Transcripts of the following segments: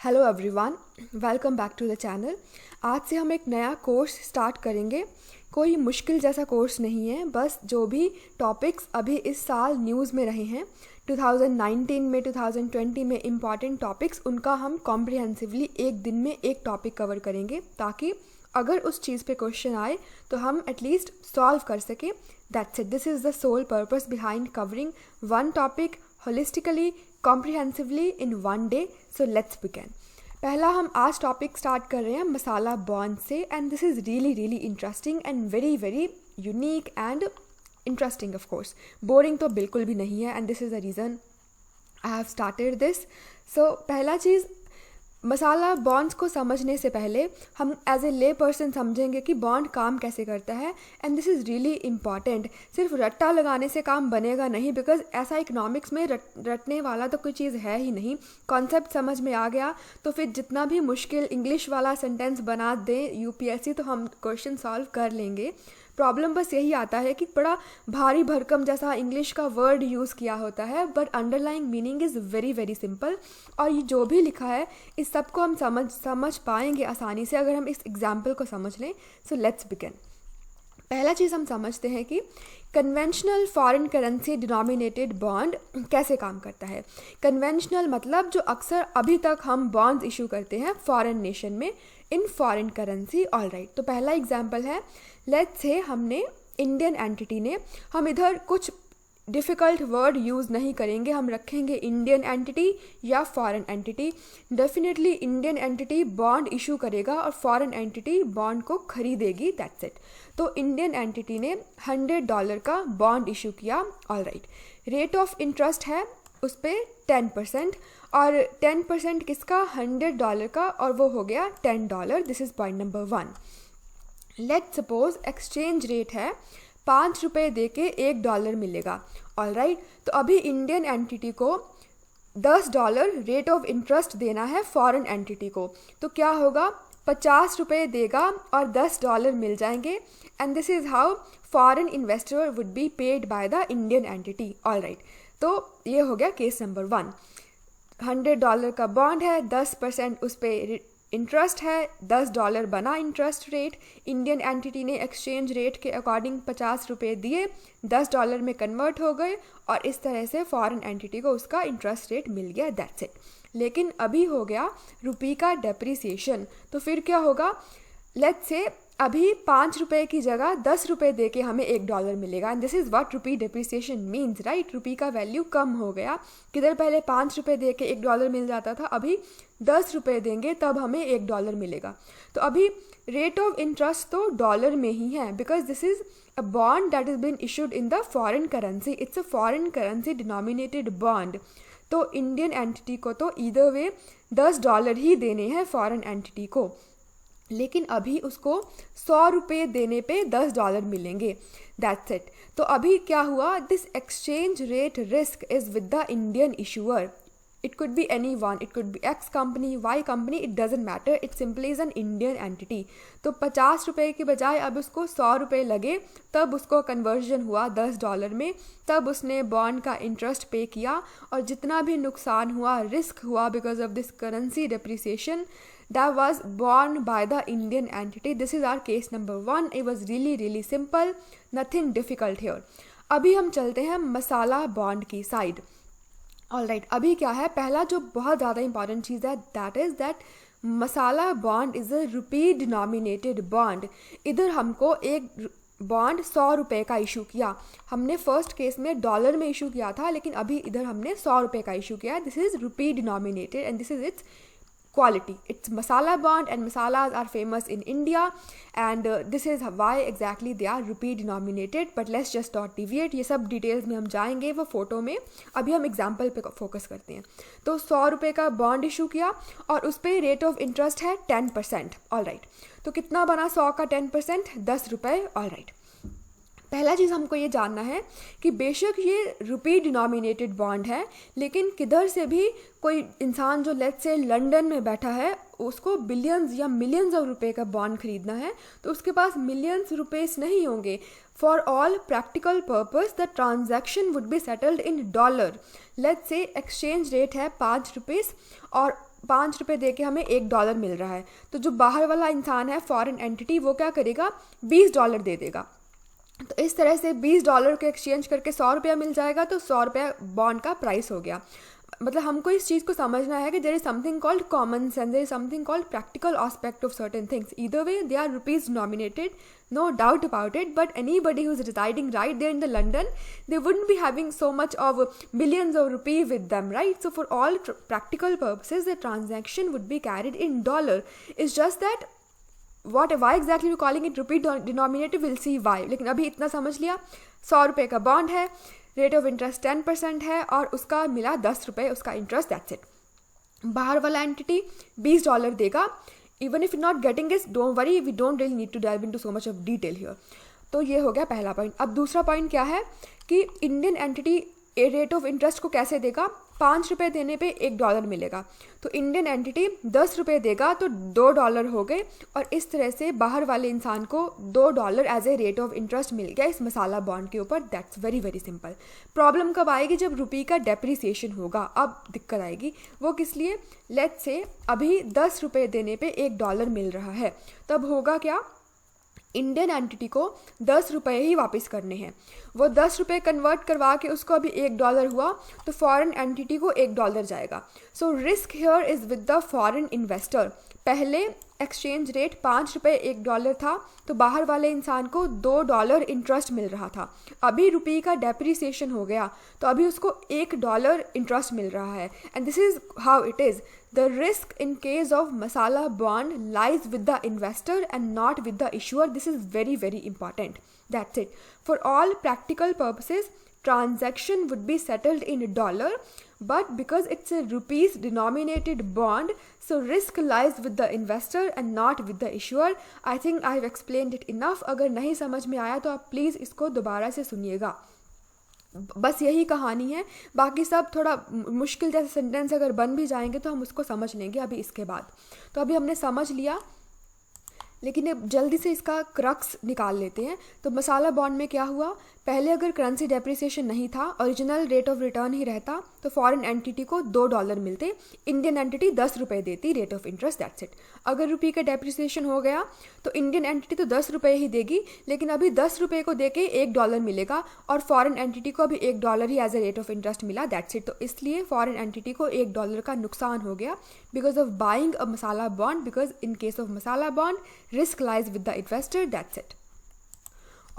Hello everyone, welcome back to the channel. आज से हम एक नया कोर्स स्टार्ट करेंगे। कोई मुश्किल जैसा कोर्स नहीं है, बस जो भी टॉपिक्स अभी इस साल न्यूज़ में रहे हैं 2019 में 2020 में इम्पॉर्टेंट टॉपिक्स, उनका हम कॉम्प्रिहेंसिवली एक दिन में एक टॉपिक कवर करेंगे, ताकि अगर उस चीज़ पे क्वेश्चन आए तो हम एटलीस्ट सॉल्व कर सकें। That's it, this is the sole purpose behind covering one topic holistically, comprehensively in one day. So let's begin. पहला हम आज टॉपिक स्टार्ट कर रहे हैं मसाला बॉन्ड से, and this is really interesting and very unique and interesting. Of course boring तो बिल्कुल भी नहीं है, and this is the reason I have started this. So पहला चीज़, मसाला बॉन्ड्स को समझने से पहले हम एज ए ले पर्सन समझेंगे कि बॉन्ड काम कैसे करता है, and this is really important. सिर्फ रट्टा लगाने से काम बनेगा नहीं, बिकॉज ऐसा इकोनॉमिक्स में रटने वाला तो कोई चीज़ है ही नहीं। कॉन्सेप्ट समझ में आ गया तो फिर जितना भी मुश्किल इंग्लिश वाला सेंटेंस बना दे यूपीएससी, तो हम क्वेश्चन सॉल्व कर लेंगे। प्रॉब्लम बस यही आता है कि बड़ा भारी भरकम जैसा इंग्लिश का वर्ड यूज़ किया होता है, but underlying meaning is very simple. और ये जो भी लिखा है इस सब को हम समझ पाएंगे आसानी से अगर हम इस एग्जाम्पल को समझ लें। So let's begin. पहला चीज़ हम समझते हैं कि conventional foreign currency denominated bond कैसे काम करता है। कन्वेंशनल मतलब जो अक्सर अभी तक हम बॉन्ड्स इशू करते हैं फॉरेन नेशन में in foreign currency. All right, तो पहला एग्जांपल है, लेट्स से हमने इंडियन एंटिटी ने, हम इधर कुछ डिफ़िकल्ट वर्ड यूज़ नहीं करेंगे, हम रखेंगे इंडियन एंटिटी या foreign entity. Definitely Indian entity bond issue करेगा और फॉरेन एंटिटी बॉन्ड को खरीदेगी, दैट्स इट। तो इंडियन एंटिटी ने $100 का बॉन्ड इशू किया। All right, rate of interest है उस पर 10%, और 10% किसका, $100 का, और वो हो गया $10। This is point number 1। Let's suppose exchange rate है 5 रुपये दे के $1 मिलेगा। ऑल राइट, तो अभी इंडियन एंटिटी को $10 रेट ऑफ इंटरेस्ट देना है फॉरेन एंटिटी को, तो क्या होगा, 50 रुपये देगा और $10 मिल जाएंगे, and this is how foreign investor would be paid by the Indian entity. All right, तो ये हो गया केस नंबर 1। $100 का बॉन्ड है, 10% उस पर इंटरेस्ट है, $10 बना इंटरेस्ट रेट। इंडियन एंटिटी ने एक्सचेंज रेट के अकॉर्डिंग 50 रुपये दिए, $10 में कन्वर्ट हो गए, और इस तरह से फॉरेन एंटिटी को उसका इंटरेस्ट रेट मिल गया, दैट्स इट। लेकिन अभी हो गया रुपये का डेप्रिसिएशन, तो फिर क्या होगा, लेट्स से अभी 5 रुपये की जगह 10 रुपये दे के हमें $1 मिलेगा, and this is what rupee depreciation means, right. रुपये का वैल्यू कम हो गया, किधर पहले 5 रुपये दे के $1 मिल जाता था, अभी 10 रुपये देंगे तब हमें $1 मिलेगा। तो अभी रेट ऑफ इंटरेस्ट तो डॉलर में ही है, because this is a bond that is been issued in the foreign currency, it's a foreign currency denominated bond. तो इंडियन एंटिटी को तो ईदर वे $10 ही देने हैं फॉरेन एंटिटी को, लेकिन अभी उसको 100 रुपये देने पे $10 मिलेंगे, दैट्स इट। तो अभी क्या हुआ, this exchange rate risk is with the Indian issuer. It could be any one, it could be X company, Y company, it doesn't matter, it simply is an Indian entity. तो 50 रुपये के बजाय अब उसको 100 रुपये लगे, तब उसको कन्वर्जन हुआ $10 में, तब उसने बॉन्ड का इंटरेस्ट पे किया, और जितना भी नुकसान हुआ, रिस्क हुआ because of this currency depreciation, that was borne by the Indian entity. This is our case number 1. It was really simple, nothing difficult here. अभी हम चलते हैं मसाला बॉन्ड की साइड। ऑल राइट, अभी क्या है, पहला जो बहुत ज़्यादा इंपॉर्टेंट चीज़ है, that is that masala bond is a rupee denominated bond. इधर हमको एक बॉन्ड 100 रुपये का इशू किया, हमने फर्स्ट केस में डॉलर में इशू किया था, लेकिन अभी इधर हमने 100 रुपये का इशू किया। This is rupee denominated and this is it's quality. It's masala bond, and masalas are famous in India, and this is why exactly they are rupee denominated. But let's just not deviate, ये सब details में हम जाएंगे वो photo में, अभी हम example पे फोकस करते हैं। तो 100 रुपये का बॉन्ड इशू किया और उस पर रेट ऑफ इंटरेस्ट है 10%। ऑल राइट, तो कितना बना 100 का 10%, $10। ऑल राइट, पहला चीज़ हमको ये जानना है कि बेशक ये रुपी डिनोमिनेटेड बॉन्ड है, लेकिन किधर से भी कोई इंसान जो लेट्स से लंदन में बैठा है, उसको बिलियंस या मिलियंस ऑफ रुपए का बॉन्ड खरीदना है, तो उसके पास मिलियंस रुपीस नहीं होंगे। For all practical purpose the transaction would be settled in dollar. Let's say exchange rate है 5 रुपीस और ₹5 दे के हमें $1 मिल रहा है, तो जो बाहर वाला इंसान है, फॉरेन एंटिटी, वो क्या करेगा, $20 दे देगा। तो इस तरह से $20 के एक्सचेंज करके ₹100 मिल जाएगा, तो ₹100 बॉन्ड का प्राइस हो गया। मतलब हमको इस चीज़ को समझना है कि there is something called common sense, there is something called practical aspect of certain things. Either way they are rupees denominated, no doubt about it, but anybody who's residing right there in the London, they wouldn't be having so much of millions of rupees with them, right? So for all practical purposes, the transaction would be carried in dollar. It's just that why exactly we're calling it rupee denominated, we'll see why. लेकिन अभी इतना समझ लिया, ₹100 का bond है, rate of interest 10% है और उसका मिला ₹10 उसका इंटरेस्ट, दैट्स इट। बाहर वाला एंटिटी $20 देगा। Even if you're not getting this, don't worry, we don't really need to dive into so much of detail here. तो ये हो गया पहला पॉइंट। अब दूसरा पॉइंट क्या है कि Indian entity rate of interest को कैसे देगा, ₹5 देने पे $1 मिलेगा, तो इंडियन एंटिटी ₹10 देगा तो $2 हो गए, और इस तरह से बाहर वाले इंसान को $2 as a rate of interest मिल गया इस मसाला बॉन्ड के ऊपर। That's very very simple. Problem कब आएगी, जब रुपये का डेप्रिसिएशन होगा, अब दिक्कत आएगी। वो किस लिए, लेट्स से अभी ₹10 देने पे $1 मिल रहा है, तब होगा क्या, इंडियन एंटिटी को ₹10 ही वापस करने हैं। वो ₹10 कन्वर्ट करवा के उसको अभी $1 हुआ, तो फॉरेन एंटिटी को $1 जाएगा। So risk here is with the foreign investor. पहले एक्सचेंज रेट ₹5 $1 था, तो बाहर वाले इंसान को $2 इंटरेस्ट मिल रहा था। अभी रुपये का डेप्रिसिएशन हो गया, तो अभी उसको $1 इंटरेस्ट मिल रहा है। And this is how it is. The risk in case of masala bond lies with the investor and not with the issuer. This is very very important. That's it. For all practical purposes, transaction would be settled in dollar, but because it's a rupees denominated bond, so risk lies with the investor and not with the issuer. I think I've explained it enough. अगर नहीं समझ में आया तो आप please इसको दोबारा से सुनिएगा। बस यही कहानी है, बाकी सब थोड़ा मुश्किल जैसे सेंटेंस अगर बन भी जाएंगे तो हम उसको समझ लेंगे अभी इसके बाद। तो अभी हमने समझ लिया, लेकिन अब जल्दी से इसका क्रक्स निकाल लेते हैं। तो मसाला बॉन्ड में क्या हुआ, पहले अगर करेंसी डेप्रिसिएशन नहीं था, ओरिजिनल रेट ऑफ रिटर्न ही रहता, तो फॉरेन एंटिटी को $2 मिलते, इंडियन एंटिटी ₹10 देती rate of interest, that's it. अगर रुपये का डेप्रिसिएशन हो गया तो इंडियन एंटिटी तो ₹10 ही देगी, लेकिन अभी ₹10 को दे के $1 मिलेगा, और फॉरेन एंटिटी को अभी $1 ही as a rate of interest मिला, दैट्स इट। तो इसलिए फॉरेन एंटिटी को $1 का नुकसान हो गया because of buying a masala bond, because in case of masala bond risk lies with the investor, that's it.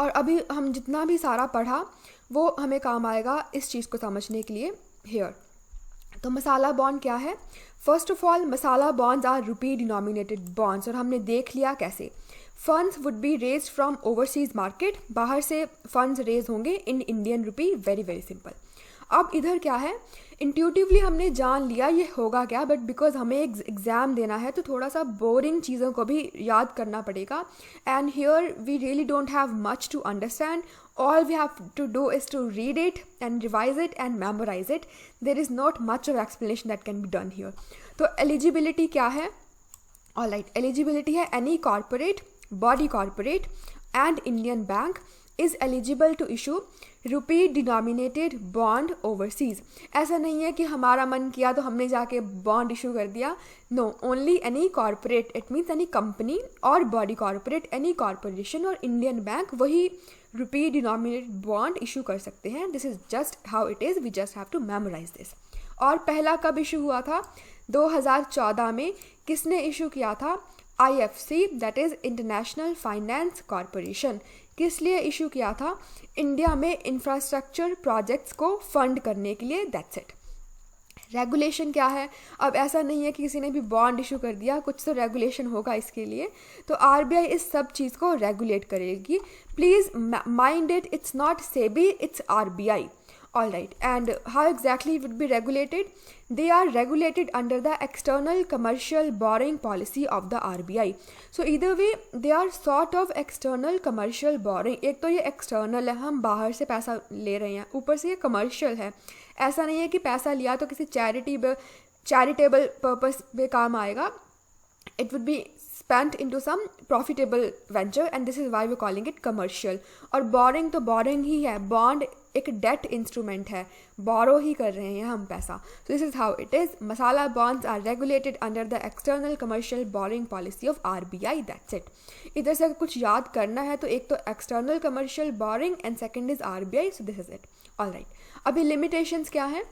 और अभी हम जितना भी सारा पढ़ा वो हमें काम आएगा इस चीज़ को समझने के लिए हियर। तो मसाला बॉन्ड क्या है, first of all masala bonds are rupee denominated bonds, और हमने देख लिया कैसे। Funds would be raised from overseas market, बाहर से फंड्स रेज होंगे in Indian rupee, very very simple. अब इधर क्या है, इंट्यूटिवली हमने जान लिया ये होगा क्या, बट बिकॉज हमें एग्ज़ाम देना है तो थोड़ा सा बोरिंग चीज़ों को भी याद करना पड़ेगा, and here we really don't have much to understand. All we have to do is to read it and revise it and memorize it. There is not much of explanation that can be done here. तो eligibility क्या है, all right, eligibility है any corporate, body corporate and Indian bank is eligible to issue rupee denominated bond overseas. ऐसा नहीं है कि हमारा मन किया तो हमने जाके बॉन्ड इशू कर दिया, no, only any corporate, it means any company और बॉडी कॉर्पोरेट, एनी कॉर्पोरेशन और इंडियन बैंक वही रुपी डिनोमिनेटेड बॉन्ड इशू कर सकते हैं। This is just how it is, we just have to memorise this. और पहला कब इशू हुआ था, 2014 में। किसने इशू किया था, IFC, that is international finance corporation. किस लिए इशू किया था, इंडिया में इंफ्रास्ट्रक्चर प्रोजेक्ट्स को फंड करने के लिए, दैट्स इट। रेगुलेशन क्या है, अब ऐसा नहीं है कि किसी ने भी बॉन्ड इशू कर दिया, कुछ तो रेगुलेशन होगा इसके लिए, तो RBI इस सब चीज़ को रेगुलेट करेगी। Please mind it, it's not SEBI, it's RBI, all right. And how exactly it would be regulated? They are regulated under the external commercial borrowing policy of the RBI. So either way they are sort of external commercial borrowing. एक तो ये external है, हम बाहर से पैसा ले रहे हैं, ऊपर से ये commercial है। ऐसा नहीं है कि पैसा लिया तो किसी charitable purpose पे काम आएगा। It would be spent into some profitable venture and this is why we're calling it commercial. और borrowing तो borrowing ही है, bond एक debt instrument है, borrow ही कर रहे हैं हम पैसा. So this is how it is. Masala bonds are regulated under the external commercial borrowing policy of RBI. That's it. इधर से अगर कुछ याद करना है तो एक तो external commercial borrowing and second is RBI. So this is it. All right. अभी limitations क्या है?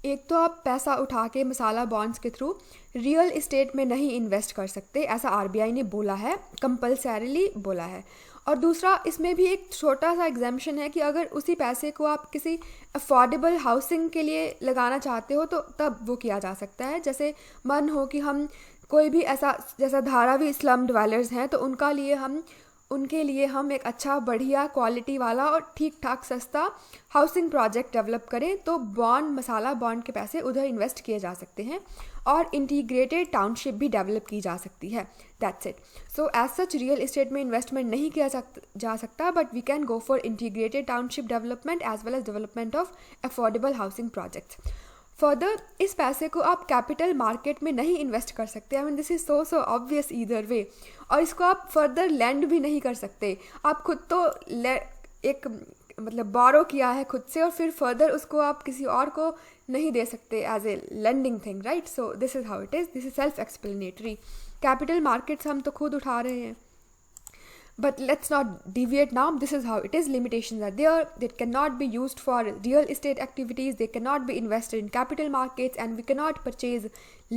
एक तो आप पैसा उठा के मसाला बॉन्ड्स के थ्रू रियल इस्टेट में नहीं इन्वेस्ट कर सकते, ऐसा आरबीआई ने बोला है, कंपल्सरीली बोला है. और दूसरा इसमें भी एक छोटा सा एग्जाम्पशन है कि अगर उसी पैसे को आप किसी अफोर्डेबल हाउसिंग के लिए लगाना चाहते हो तो तब वो किया जा सकता है. जैसे मन हो कि हम कोई भी ऐसा जैसा धारावी स्लम डिवेलपर्स हैं तो उनके लिए हम एक अच्छा बढ़िया क्वालिटी वाला और ठीक ठाक सस्ता हाउसिंग प्रोजेक्ट डेवलप करें तो बॉन्ड मसाला बॉन्ड के पैसे उधर इन्वेस्ट किए जा सकते हैं और इंटीग्रेटेड टाउनशिप भी डेवलप की जा सकती है. That's it. So as such real estate में इन्वेस्टमेंट नहीं किया जा सकता but we can go for integrated township development as well as development of affordable housing projects. Further इस पैसे को आप कैपिटल मार्केट में नहीं इन्वेस्ट कर सकते. I mean this is so obvious either way. और इसको आप फर्दर लैंड भी नहीं कर सकते. आप खुद तो एक मतलब बोरो किया है खुद से और फिर फर्दर उसको आप किसी और को नहीं दे सकते as a lending thing, right. So this is how it is. This is self explanatory. Capital markets हम तो खुद उठा रहे हैं. But let's not deviate now. This is how it is. Limitations are there. They cannot be used for real estate activities. They cannot be invested in capital markets and we cannot purchase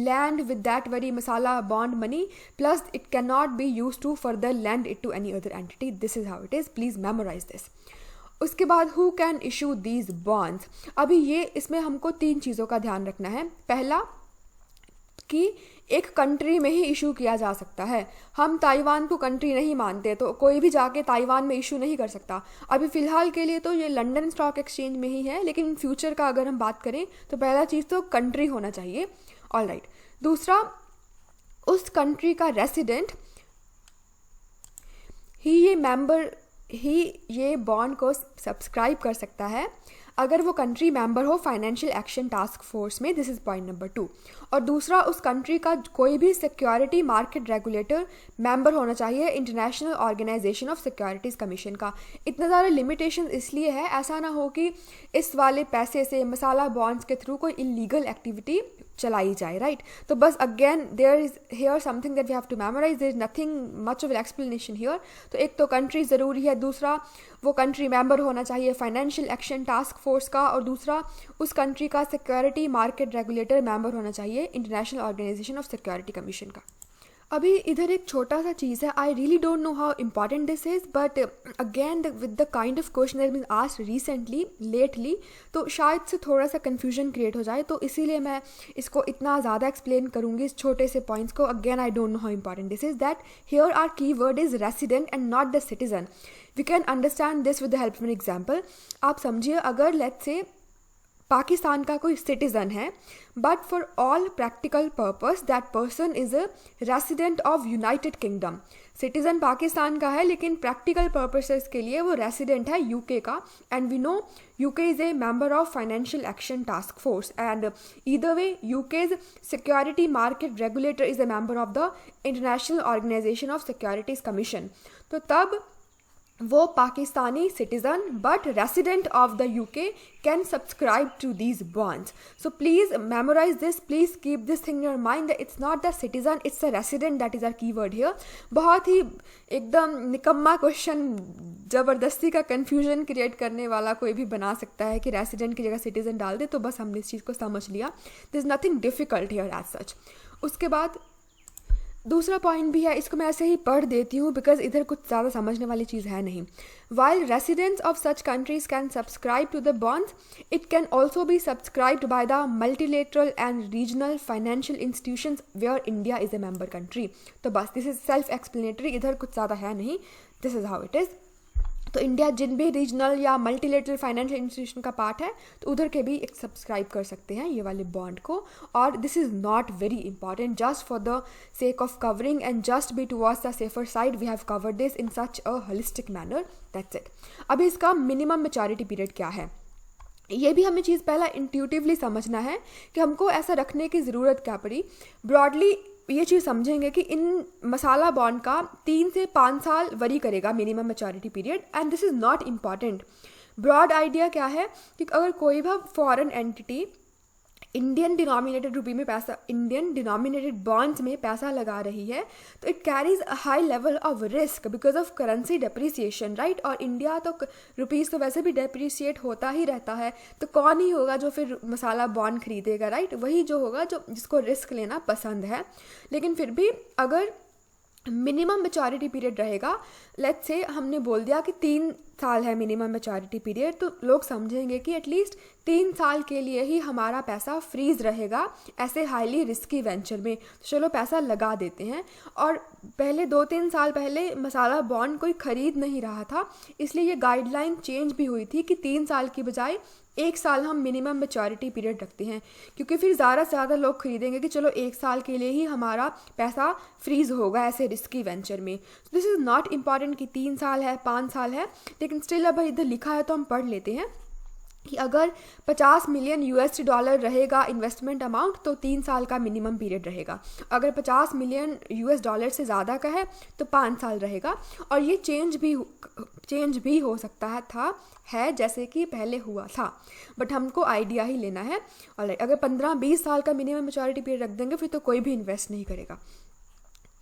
land with that very masala bond money. Plus it cannot be used to further lend it to any other entity. This is how it is. Please memorize this. उसके बाद who can issue these bonds? अभी ये इसमें हमको 3 चीज़ों का ध्यान रखना है. पहला कि एक कंट्री में ही इशू किया जा सकता है. हम ताइवान को कंट्री नहीं मानते तो कोई भी जाके ताइवान में इशू नहीं कर सकता. अभी फ़िलहाल के लिए तो ये लंदन स्टॉक एक्सचेंज में ही है लेकिन फ्यूचर का अगर हम बात करें तो पहला चीज़ तो कंट्री होना चाहिए. All right. दूसरा उस कंट्री का रेसिडेंट ही ये बॉन्ड को सब्सक्राइब कर सकता है अगर वो कंट्री मेंबर हो फाइनेंशियल एक्शन टास्क फोर्स में. This is point number 2. और दूसरा उस कंट्री का कोई भी सिक्योरिटी मार्केट रेगुलेटर मेंबर होना चाहिए international organisation of securities commission का. इतना ज़्यादा लिमिटेशन इसलिए है ऐसा ना हो कि इस वाले पैसे से मसाला बॉन्ड्स के थ्रू कोई इलीगल एक्टिविटी चलाई जाए, राइट. तो बस again there is here something that we have to memorize. There is nothing much of explanation here. तो एक तो कंट्री ज़रूरी है, दूसरा वो कंट्री मेंबर होना चाहिए फाइनेंशियल एक्शन टास्क फोर्स का और दूसरा उस कंट्री का सिक्योरिटी मार्केट रेगुलेटर मेंबर होना चाहिए international organisation of security commission का. अभी इधर एक छोटा सा चीज़ है. I really don't know how important this is but again with the kind of question that been asked recently lately तो शायद से थोड़ा सा कन्फ्यूजन क्रिएट हो जाए तो इसीलिए मैं इसको इतना ज़्यादा एक्सप्लेन करूँगी इस छोटे से पॉइंट्स को. Again I don't know how important this is that here are key word is resident and not the citizen. We can understand this with the help of an example. आप समझिए अगर let's say Pakistan का कोई citizen है but for all practical purpose that person is a resident of United kingdom. Citizen Pakistan का है लेकिन practical purposes के लिए वो रेसिडेंट है यूके का and we know UK is a member of financial action task force and either way UK's security market regulator is a member of the international organisation of securities commission. तो तब वो Pakistani citizen but resident of the UK can subscribe to these bonds. So please memorize this. Please keep this thing in your mind that it's not the citizen, it's a resident that is are keyword here. बहुत ही एकदम निकम्मा question ज़बरदस्ती का confusion create करने वाला कोई भी बना सकता है कि रेसिडेंट की जगह सिटीजन डाल दे. तो बस हमने इस चीज़ को समझ लिया. This is nothing difficult here as such. उसके बाद दूसरा पॉइंट भी है, इसको मैं ऐसे ही पढ़ देती हूँ बिकॉज इधर कुछ ज़्यादा समझने वाली चीज़ है नहीं. While residents of such countries can subscribe to the bonds, it can also be subscribed by the multilateral and regional financial institutions where India is a member country. तो बस this is self-explanatory. इधर कुछ ज़्यादा है नहीं. This is how it is. तो India जिन भी regional या मल्टीलेटरल फाइनेंशियल इंस्टीट्यूशन का पार्ट है तो उधर के भी एक सब्सक्राइब कर सकते हैं ये वाले बॉन्ड को. और this is not very important, just for the sake of covering and just be towards the safer side we have covered this in such a holistic manner. That's it. अभी इसका minimum maturity period क्या है ये भी हमें चीज़ पहला intuitively समझना है कि हमको ऐसा रखने की ज़रूरत क्या पड़ी. ब्रॉडली ये चीज़ समझेंगे कि इन मसाला बॉन्ड का 3 से 5 साल वरी करेगा minimum maturity period, and this is not important. Broad idea क्या है कि अगर कोई भी foreign entity Indian denominated rupee में पैसा, इंडियन डिनोमिनेटेड बॉन्ड्स में पैसा लगा रही है, तो it carries a high level of risk because of currency depreciation, right. और इंडिया तो रुपीज़ तो वैसे भी डेप्रिसिएट होता ही रहता है, तो कौन ही होगा जो फिर मसाला बॉन्ड खरीदेगा, राइट। वही जो होगा जो जिसको रिस्क लेना पसंद है। लेकिन फिर भी अगर मिनिमम मैच्योरिटी पीरियड रहेगा, लेट्स से हमने बोल दिया कि 3 साल है मिनिमम मैच्योरिटी पीरियड, तो लोग समझेंगे कि एटलीस्ट 3 साल के लिए ही हमारा पैसा फ्रीज रहेगा ऐसे हाईली रिस्की वेंचर में, तो चलो पैसा लगा देते हैं। और पहले 2-3 साल पहले मसाला बॉन्ड कोई खरीद नहीं रहा था, इसलिए ये गाइडलाइन चेंज भी हुई थी कि 3 साल की बजाय 1 साल हम मिनिमम मैच्योरिटी पीरियड रखते हैं, क्योंकि फिर ज़्यादा से ज़्यादा लोग खरीदेंगे कि चलो 1 साल के लिए ही हमारा पैसा फ्रीज होगा ऐसे रिस्की वेंचर में। दिस इज़ नॉट इम्पॉर्टेंट कि 3 साल है 5 साल है, लेकिन स्टिल अब इधर लिखा है तो हम पढ़ लेते हैं कि अगर 50 मिलियन $US रहेगा इन्वेस्टमेंट अमाउंट, तो 3 साल का मिनिमम पीरियड रहेगा। अगर 50 मिलियन $US से ज़्यादा का है तो 5 साल रहेगा। और ये चेंज भी हो सकता है जैसे कि पहले हुआ था, बट हमको आइडिया ही लेना है। और अगर 15-20 साल का मिनिमम मैच्योरिटी पीरियड रख देंगे फिर तो कोई भी इन्वेस्ट नहीं करेगा।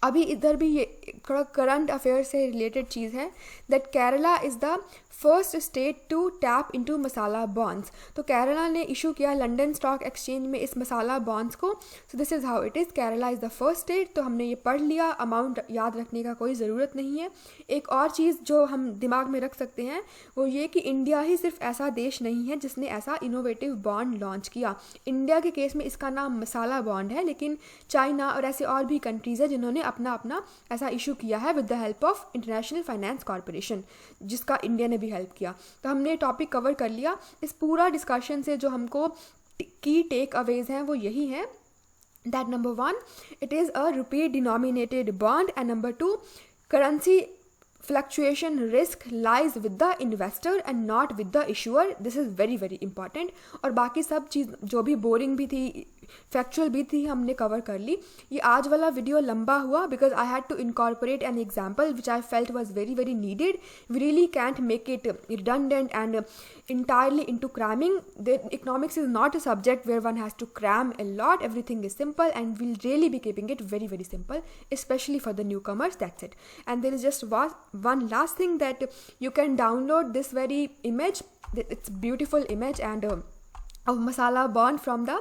अभी इधर भी ये थोड़ा करंट अफेयर से रिलेटेड चीज़ है, that Kerala is the first state to tap into masala bonds. तो केरला ने इशू किया लंदन स्टॉक एक्सचेंज में इस मसाला बॉन्ड्स को। So this is how it is, Kerala is the first state. तो हमने ये पढ़ लिया, अमाउंट याद रखने का कोई ज़रूरत नहीं है। एक और चीज़ जो हम दिमाग में रख सकते हैं वो ये कि इंडिया ही सिर्फ ऐसा देश नहीं है जिसने ऐसा इनोवेटिव बॉन्ड लॉन्च किया। इंडिया के केस में इसका नाम मसाला बॉन्ड है, लेकिन चाइना और ऐसे और भी कंट्रीज़ है जिन्होंने अपना ऐसा इशू किया है with the help of international finance corporation, जिसका इंडिया ने भी हेल्प किया। तो हमने टॉपिक कवर कर लिया। इस पूरा डिस्कशन से जो हमको की टेक अवेज हैं वो यही है, that number 1 it is a rupee denominated bond, and number 2 currency fluctuation risk lies with the investor and not with the issuer. This is very very important. और बाकी सब चीज़ जो भी बोरिंग भी थी, फैक्चुअल भी थी, हमने कवर कर ली। ये आज वाला वीडियो लंबा हुआ because I had to incorporate an example which I felt was very very needed. We really can't make it redundant and entirely into cramming. The economics is not a subject where one has to cram a lot. Everything is simple and we'll really be keeping it very very simple, especially for the newcomers. That's it. And there is just one last thing, that you can download this very image. It's beautiful image and of masala bond from the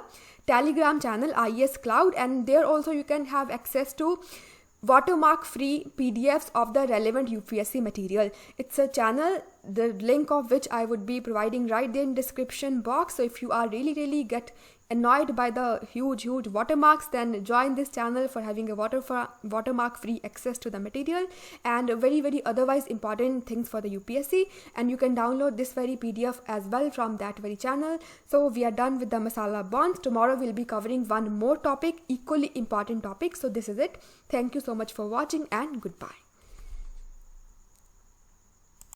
Telegram channel IS Cloud, and there also you can have access to watermark free PDFs of the relevant UPSC material. It's a channel, the link of which I would be providing right there in description box. So if you are really get annoyed by the huge watermarks, then join this channel for having a watermark free access to the material and very very otherwise important things for the UPSC. And you can download this very PDF as well from that very channel. So we are done with the masala bonds. Tomorrow we'll be covering one more topic, equally important topic. So this is it. Thank you so much for watching and goodbye.